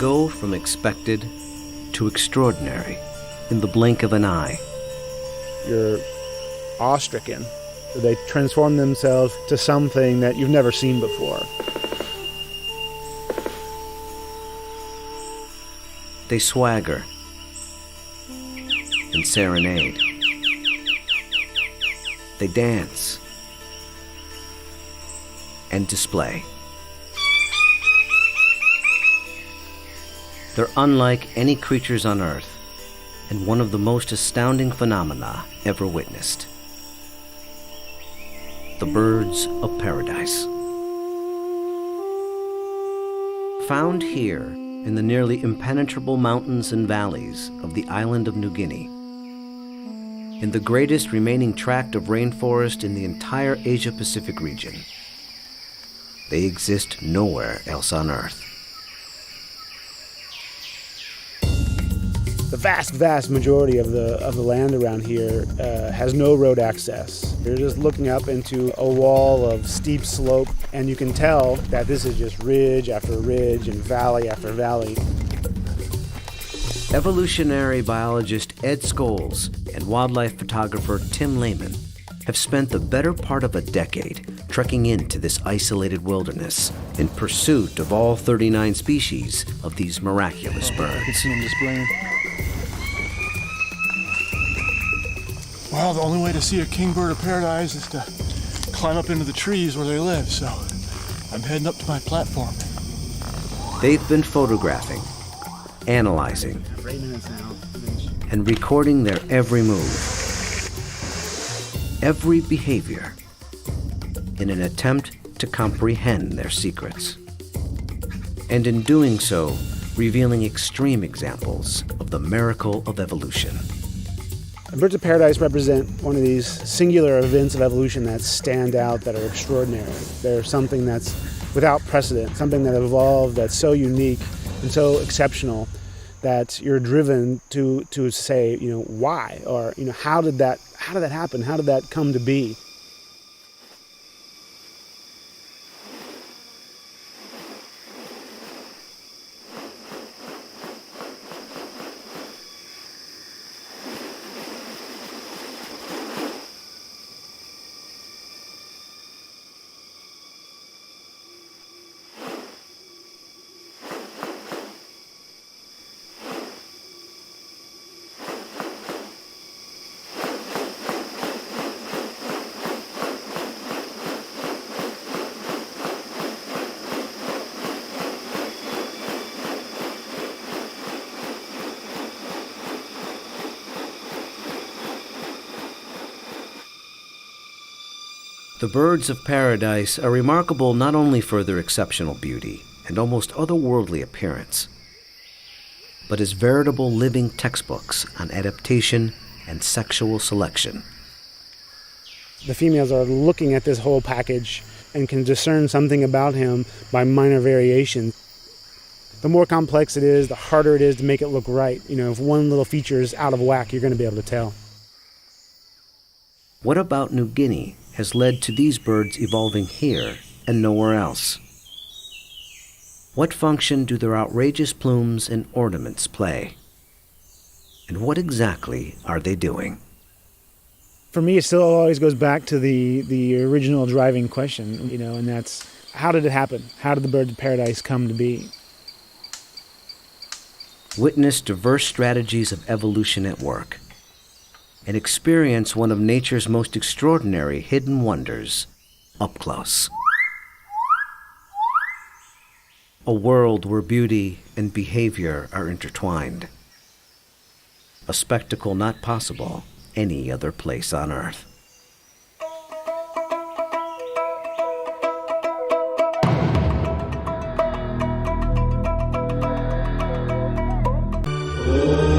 go from expected to extraordinary in the blink of an eye. You're awestricken. They transform themselves to something that you've never seen before. They swagger and serenade. They dance and display. They're unlike any creatures on Earth, and one of the most astounding phenomena ever witnessed. The birds of paradise. Found here in the nearly impenetrable mountains and valleys of the island of New Guinea, in the greatest remaining tract of rainforest in the entire Asia-Pacific region. They exist nowhere else on Earth. The vast majority of the land around here has no road access. You're just looking up into a wall of steep slope, and you can tell that this is just ridge after ridge and valley after valley. Evolutionary biologist Ed Scholes and wildlife photographer Tim Lehman have spent the better part of a decade trekking into this isolated wilderness in pursuit of all 39 species of these miraculous birds. I can see them displaying. Well, the only way to see a kingbird of paradise is to climb up into the trees where they live, so I'm heading up to my platform. They've been photographing, analyzing, and recording their every move, every behavior, in an attempt to comprehend their secrets. And in doing so, revealing extreme examples of the miracle of evolution. Birds of paradise represent one of these singular events of evolution that stand out, that are extraordinary. They're something that's without precedent, something that evolved that's so unique and so exceptional that you're driven to say, why? Or, how did that happen? How did that come to be? The birds of paradise are remarkable not only for their exceptional beauty and almost otherworldly appearance, but as veritable living textbooks on adaptation and sexual selection. The females are looking at this whole package and can discern something about him by minor variation. The more complex it is, the harder it is to make it look right. If one little feature is out of whack, you're going to be able to tell. What about New Guinea has led to these birds evolving here and nowhere else? What function do their outrageous plumes and ornaments play? And what exactly are they doing? For me, it still always goes back to the original driving question, and that's, how did it happen? How did the birds of paradise come to be? Witness diverse strategies of evolution at work, and experience one of nature's most extraordinary hidden wonders up close. A world where beauty and behavior are intertwined. A spectacle not possible any other place on Earth. Oh.